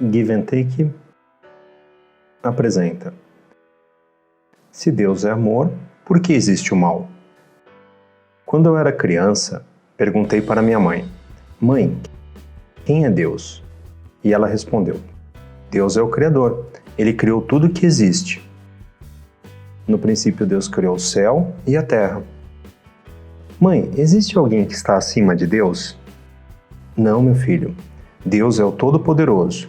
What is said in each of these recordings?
Give and Take apresenta: Se Deus é amor, por que existe o mal? Quando eu era criança, perguntei para minha mãe: Mãe, quem é Deus? E ela respondeu: Deus é o Criador. Ele criou tudo que existe. No princípio, Deus criou o céu e a terra. Mãe, existe alguém que está acima de Deus? Não, meu filho. Deus é o Todo-Poderoso.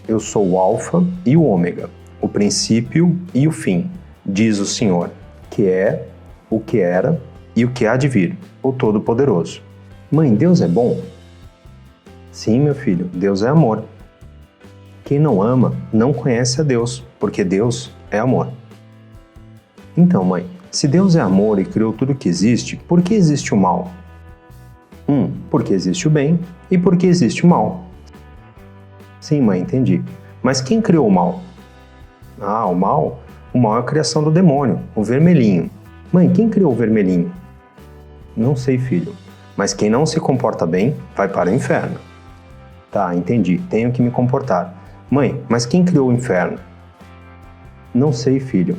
Eu sou o Alfa e o Ômega, o princípio e o fim, diz o Senhor, que é, o que era e o que há de vir, o Todo-Poderoso. Mãe, Deus é bom? Sim, meu filho, Deus é amor. Quem não ama não conhece a Deus, porque Deus é amor. Então, mãe, se Deus é amor e criou tudo que existe, por que existe o mal? Porque existe o bem e porque existe o mal. Sim, mãe, entendi. Mas quem criou o mal? O mal? O mal é a criação do demônio, o vermelhinho. Mãe, quem criou o vermelhinho? Não sei, filho. Mas quem não se comporta bem vai para o inferno. Tá, entendi. Tenho que me comportar. Mãe, mas quem criou o inferno? Não sei, filho.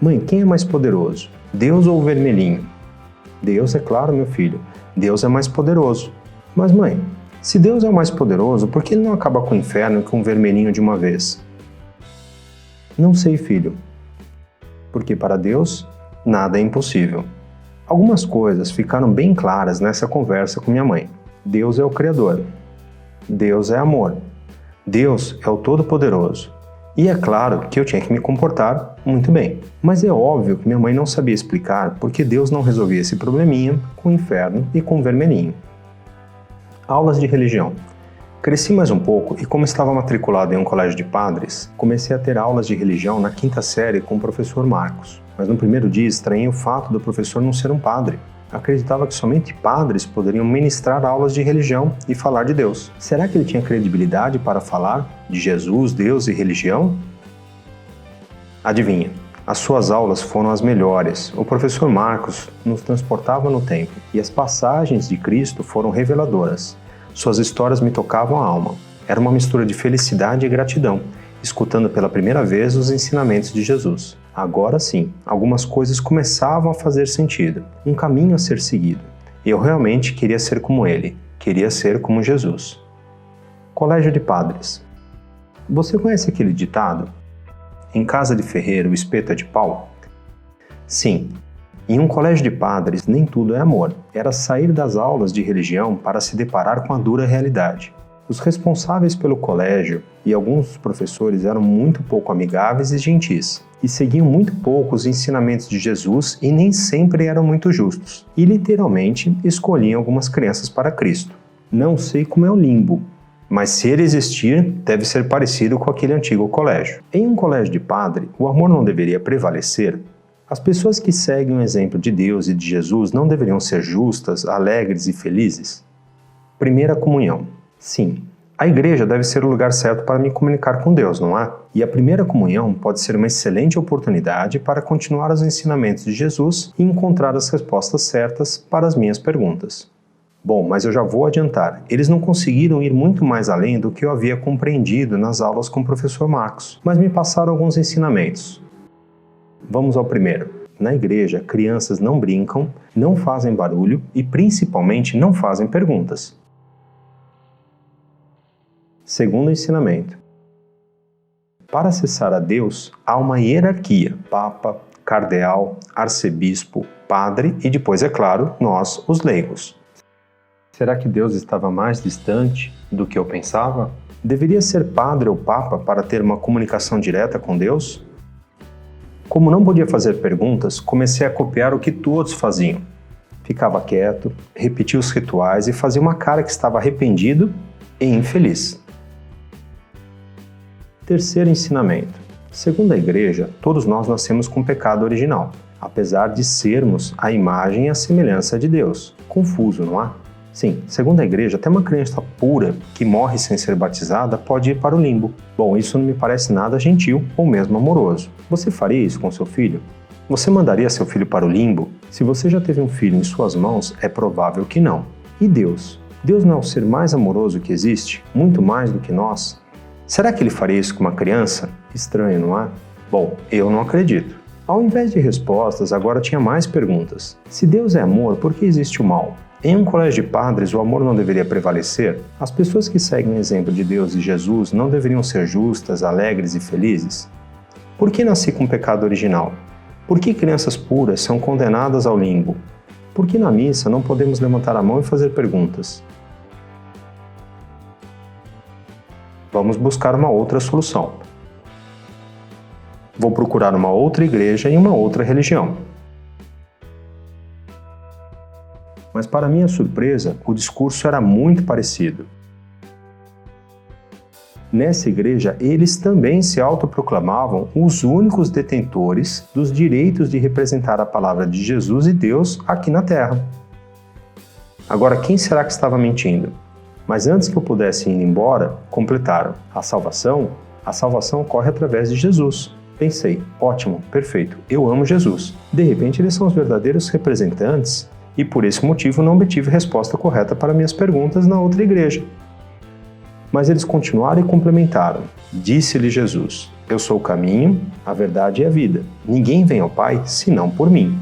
Mãe, quem é mais poderoso? Deus ou o vermelhinho? Deus, é claro, meu filho. Deus é mais poderoso. Mas, mãe, se Deus é o mais poderoso, por que ele não acaba com o inferno e com o vermelhinho de uma vez? Não sei, filho. Porque para Deus, nada é impossível. Algumas coisas ficaram bem claras nessa conversa com minha mãe. Deus é o Criador. Deus é amor. Deus é o Todo-Poderoso. E é claro que eu tinha que me comportar muito bem. Mas é óbvio que minha mãe não sabia explicar por que Deus não resolvia esse probleminha com o inferno e com o vermelhinho. Aulas de religião. Cresci mais um pouco e, como estava matriculado em um colégio de padres, comecei a ter aulas de religião na 5ª série com o professor Marcos. Mas no primeiro dia estranhei o fato do professor não ser um padre. Acreditava que somente padres poderiam ministrar aulas de religião e falar de Deus. Será que ele tinha credibilidade para falar de Jesus, Deus e religião? Adivinha, as suas aulas foram as melhores. O professor Marcos nos transportava no tempo e as passagens de Cristo foram reveladoras. Suas histórias me tocavam a alma. Era uma mistura de felicidade e gratidão, escutando pela primeira vez os ensinamentos de Jesus. Agora sim, algumas coisas começavam a fazer sentido, um caminho a ser seguido. E eu realmente queria ser como ele, queria ser como Jesus. Colégio de Padres. Você conhece aquele ditado? Em casa de ferreiro, o espeto é de pau? Sim, em um colégio de padres nem tudo é amor. Era sair das aulas de religião para se deparar com a dura realidade. Os responsáveis pelo colégio e alguns professores eram muito pouco amigáveis e gentis, e seguiam muito pouco os ensinamentos de Jesus e nem sempre eram muito justos, e literalmente escolhiam algumas crianças para Cristo. Não sei como é o limbo, mas se ele existir, deve ser parecido com aquele antigo colégio. Em um colégio de padre, o amor não deveria prevalecer? As pessoas que seguem o exemplo de Deus e de Jesus não deveriam ser justas, alegres e felizes? Primeira comunhão. Sim, a igreja deve ser o lugar certo para me comunicar com Deus, não é? E a primeira comunhão pode ser uma excelente oportunidade para continuar os ensinamentos de Jesus e encontrar as respostas certas para as minhas perguntas. Bom, mas eu já vou adiantar, eles não conseguiram ir muito mais além do que eu havia compreendido nas aulas com o professor Marcos, mas me passaram alguns ensinamentos. Vamos ao primeiro. Na igreja, crianças não brincam, não fazem barulho e principalmente não fazem perguntas. Segundo ensinamento. Para acessar a Deus, há uma hierarquia: Papa, Cardeal, Arcebispo, Padre e depois, é claro, nós, os leigos. Será que Deus estava mais distante do que eu pensava? Deveria ser Padre ou Papa para ter uma comunicação direta com Deus? Como não podia fazer perguntas, comecei a copiar o que todos faziam. Ficava quieto, repetia os rituais e fazia uma cara que estava arrependido e infeliz. Terceiro ensinamento. Segundo a igreja, todos nós nascemos com pecado original, apesar de sermos a imagem e a semelhança de Deus. Confuso, não é? Sim, segundo a igreja, até uma criança pura que morre sem ser batizada pode ir para o limbo. Bom, isso não me parece nada gentil ou mesmo amoroso. Você faria isso com seu filho? Você mandaria seu filho para o limbo? Se você já teve um filho em suas mãos, é provável que não. E Deus? Deus não é o ser mais amoroso que existe? Muito mais do que nós? Será que ele faria isso com uma criança? Estranho, não é? Bom, eu não acredito. Ao invés de respostas, agora tinha mais perguntas. Se Deus é amor, por que existe o mal? Em um colégio de padres, o amor não deveria prevalecer? As pessoas que seguem o exemplo de Deus e Jesus não deveriam ser justas, alegres e felizes? Por que nasci com o pecado original? Por que crianças puras são condenadas ao limbo? Por que na missa não podemos levantar a mão e fazer perguntas? Vamos buscar uma outra solução. Vou procurar uma outra igreja e uma outra religião. Mas para minha surpresa, o discurso era muito parecido. Nessa igreja, eles também se autoproclamavam os únicos detentores dos direitos de representar a palavra de Jesus e Deus aqui na Terra. Agora, quem será que estava mentindo? Mas antes que eu pudesse ir embora, completaram: a salvação ocorre através de Jesus. Pensei, ótimo, perfeito, eu amo Jesus. De repente, eles são os verdadeiros representantes e por esse motivo não obtive resposta correta para minhas perguntas na outra igreja. Mas eles continuaram e complementaram. Disse-lhe Jesus: eu sou o caminho, a verdade e a vida. Ninguém vem ao Pai senão por mim.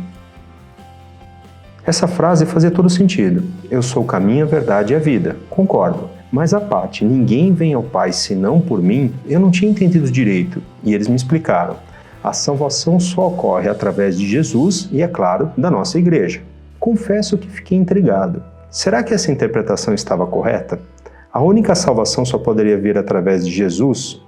Essa frase fazia todo sentido. Eu sou o caminho, a verdade e a vida. Concordo. Mas a parte ninguém vem ao Pai senão por mim, eu não tinha entendido direito. E eles me explicaram. A salvação só ocorre através de Jesus e, é claro, da nossa igreja. Confesso que fiquei intrigado. Será que essa interpretação estava correta? A única salvação só poderia vir através de Jesus?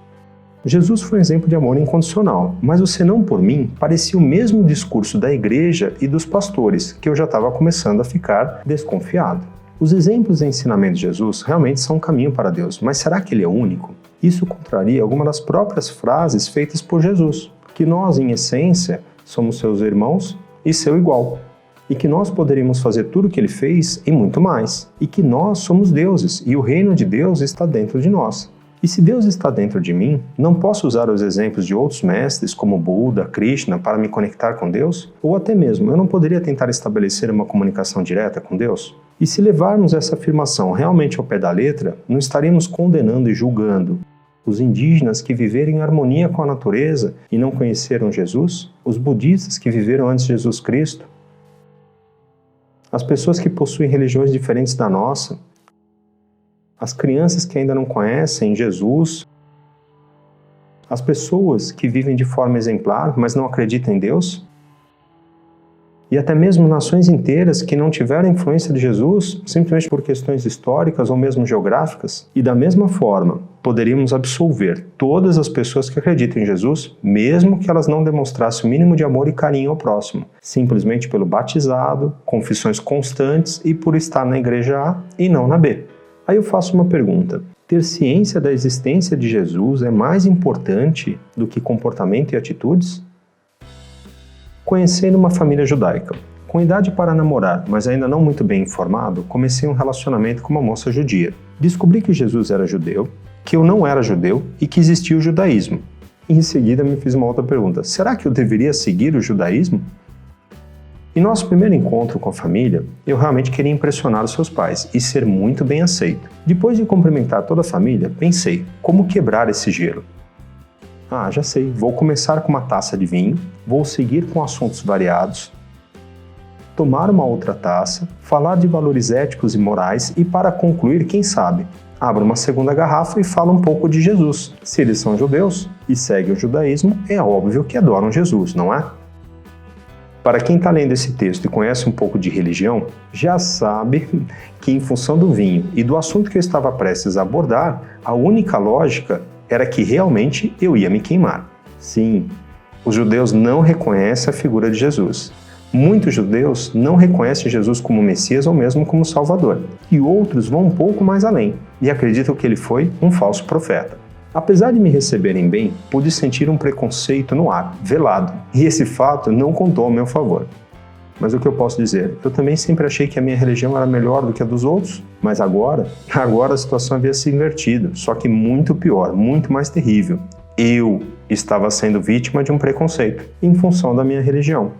Jesus foi um exemplo de amor incondicional, mas o senão por mim parecia o mesmo discurso da igreja e dos pastores, que eu já estava começando a ficar desconfiado. Os exemplos e ensinamentos de Jesus realmente são um caminho para Deus, mas será que ele é único? Isso contraria alguma das próprias frases feitas por Jesus, que nós, em essência, somos seus irmãos e seu igual. E que nós poderíamos fazer tudo o que ele fez e muito mais. E que nós somos deuses e o reino de Deus está dentro de nós. E se Deus está dentro de mim, não posso usar os exemplos de outros mestres como Buda, Krishna para me conectar com Deus? Ou até mesmo, eu não poderia tentar estabelecer uma comunicação direta com Deus? E se levarmos essa afirmação realmente ao pé da letra, não estaríamos condenando e julgando os indígenas que viveram em harmonia com a natureza e não conheceram Jesus? Os budistas que viveram antes de Jesus Cristo? As pessoas que possuem religiões diferentes da nossa, as crianças que ainda não conhecem Jesus, as pessoas que vivem de forma exemplar, mas não acreditam em Deus, e até mesmo nações inteiras que não tiveram influência de Jesus, simplesmente por questões históricas ou mesmo geográficas. E da mesma forma, poderíamos absolver todas as pessoas que acreditam em Jesus, mesmo que elas não demonstrassem o mínimo de amor e carinho ao próximo, simplesmente pelo batizado, confissões constantes e por estar na igreja A e não na B. Aí eu faço uma pergunta. Ter ciência da existência de Jesus é mais importante do que comportamento e atitudes? Conhecendo uma família judaica. Com idade para namorar, mas ainda não muito bem informado, comecei um relacionamento com uma moça judia. Descobri que Jesus era judeu, que eu não era judeu e que existia o judaísmo. Em seguida me fiz uma outra pergunta. Será que eu deveria seguir o judaísmo? Em nosso primeiro encontro com a família, eu realmente queria impressionar os seus pais e ser muito bem aceito. Depois de cumprimentar toda a família, pensei, como quebrar esse gelo? Já sei, vou começar com uma taça de vinho, vou seguir com assuntos variados, tomar uma outra taça, falar de valores éticos e morais e, para concluir, quem sabe, abro uma segunda garrafa e falo um pouco de Jesus. Se eles são judeus e seguem o judaísmo, é óbvio que adoram Jesus, não é? Para quem está lendo esse texto e conhece um pouco de religião, já sabe que em função do vinho e do assunto que eu estava prestes a abordar, a única lógica era que realmente eu ia me queimar. Sim, os judeus não reconhecem a figura de Jesus. Muitos judeus não reconhecem Jesus como Messias ou mesmo como Salvador, e outros vão um pouco mais além e acreditam que ele foi um falso profeta. Apesar de me receberem bem, pude sentir um preconceito no ar, velado, e esse fato não contou ao meu favor. Mas o que eu posso dizer? Eu também sempre achei que a minha religião era melhor do que a dos outros, mas agora a situação havia se invertido, só que muito pior, muito mais terrível. Eu estava sendo vítima de um preconceito, em função da minha religião.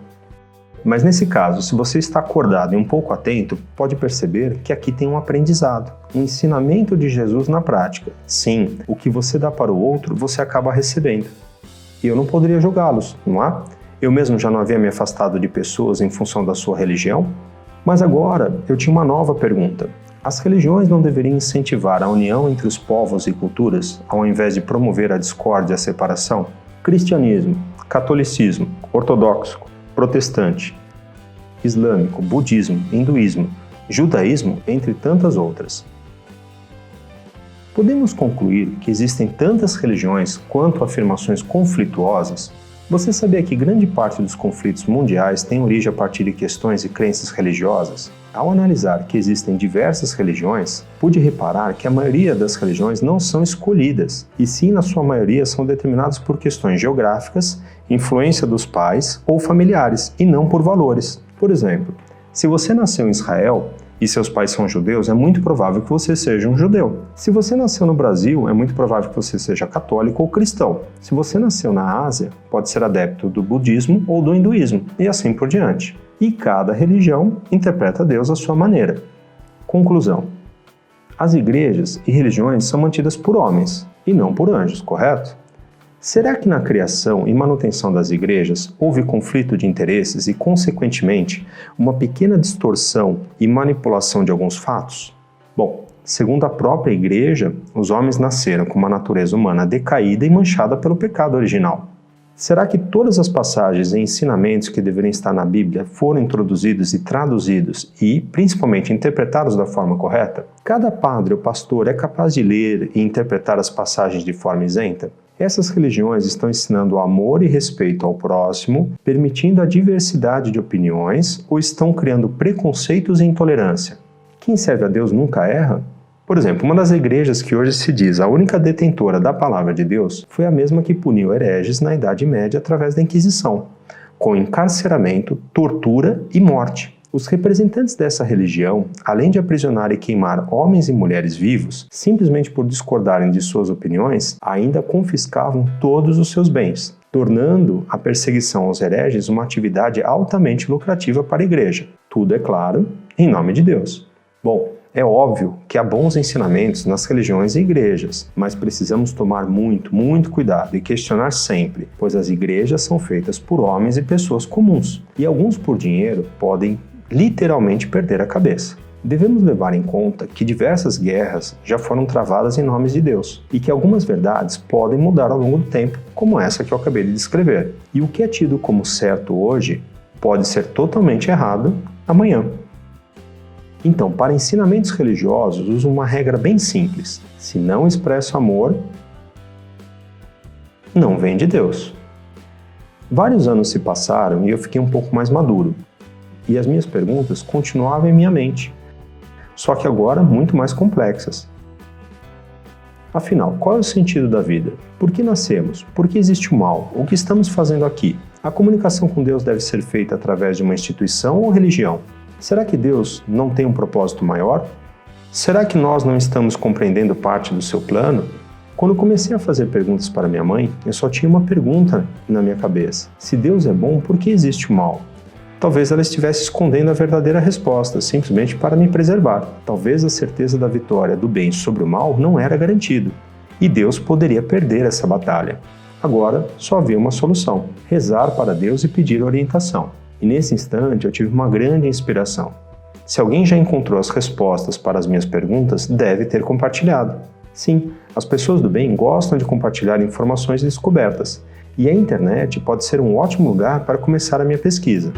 Mas nesse caso, se você está acordado e um pouco atento, pode perceber que aqui tem um aprendizado, um ensinamento de Jesus na prática. Sim, o que você dá para o outro, você acaba recebendo. E eu não poderia julgá-los, não é? Eu mesmo já não havia me afastado de pessoas em função da sua religião? Mas agora eu tinha uma nova pergunta. As religiões não deveriam incentivar a união entre os povos e culturas, ao invés de promover a discórdia e a separação? Cristianismo, catolicismo, ortodoxo, protestante, islâmico, budismo, hinduísmo, judaísmo, entre tantas outras. Podemos concluir que existem tantas religiões quanto afirmações conflituosas? Você sabia que grande parte dos conflitos mundiais tem origem a partir de questões e crenças religiosas? Ao analisar que existem diversas religiões, pude reparar que a maioria das religiões não são escolhidas, e sim, na sua maioria, são determinadas por questões geográficas, influência dos pais ou familiares, e não por valores. Por exemplo, se você nasceu em Israel e seus pais são judeus, é muito provável que você seja um judeu. Se você nasceu no Brasil, é muito provável que você seja católico ou cristão. Se você nasceu na Ásia, pode ser adepto do budismo ou do hinduísmo, e assim por diante. E cada religião interpreta Deus à sua maneira. Conclusão: as igrejas e religiões são mantidas por homens, e não por anjos, correto? Será que na criação e manutenção das igrejas houve conflito de interesses e, consequentemente, uma pequena distorção e manipulação de alguns fatos? Bom, segundo a própria igreja, os homens nasceram com uma natureza humana decaída e manchada pelo pecado original. Será que todas as passagens e ensinamentos que deveriam estar na Bíblia foram introduzidos e traduzidos e, principalmente, interpretados da forma correta? Cada padre ou pastor é capaz de ler e interpretar as passagens de forma isenta? Essas religiões estão ensinando amor e respeito ao próximo, permitindo a diversidade de opiniões, ou estão criando preconceitos e intolerância? Quem serve a Deus nunca erra? Por exemplo, uma das igrejas que hoje se diz a única detentora da palavra de Deus foi a mesma que puniu hereges na Idade Média através da Inquisição, com encarceramento, tortura e morte. Os representantes dessa religião, além de aprisionar e queimar homens e mulheres vivos, simplesmente por discordarem de suas opiniões, ainda confiscavam todos os seus bens, tornando a perseguição aos hereges uma atividade altamente lucrativa para a igreja. Tudo, é claro, em nome de Deus. Bom, é óbvio que há bons ensinamentos nas religiões e igrejas, mas precisamos tomar muito cuidado e questionar sempre, pois as igrejas são feitas por homens e pessoas comuns, e alguns por dinheiro podem literalmente perder a cabeça. Devemos levar em conta que diversas guerras já foram travadas em nome de Deus e que algumas verdades podem mudar ao longo do tempo, como essa que eu acabei de descrever. E o que é tido como certo hoje pode ser totalmente errado amanhã. Então, para ensinamentos religiosos, uso uma regra bem simples: se não expresso amor, não vem de Deus. Vários anos se passaram e eu fiquei um pouco mais maduro. E as minhas perguntas continuavam em minha mente, só que agora muito mais complexas. Afinal, qual é o sentido da vida? Por que nascemos? Por que existe o mal? O que estamos fazendo aqui? A comunicação com Deus deve ser feita através de uma instituição ou religião? Será que Deus não tem um propósito maior? Será que nós não estamos compreendendo parte do seu plano? Quando comecei a fazer perguntas para minha mãe, eu só tinha uma pergunta na minha cabeça: se Deus é bom, por que existe o mal? Talvez ela estivesse escondendo a verdadeira resposta, simplesmente para me preservar. Talvez a certeza da vitória do bem sobre o mal não era garantido, e Deus poderia perder essa batalha. Agora, só havia uma solução: rezar para Deus e pedir orientação. E nesse instante eu tive uma grande inspiração. Se alguém já encontrou as respostas para as minhas perguntas, deve ter compartilhado. Sim, as pessoas do bem gostam de compartilhar informações e descobertas, e a internet pode ser um ótimo lugar para começar a minha pesquisa.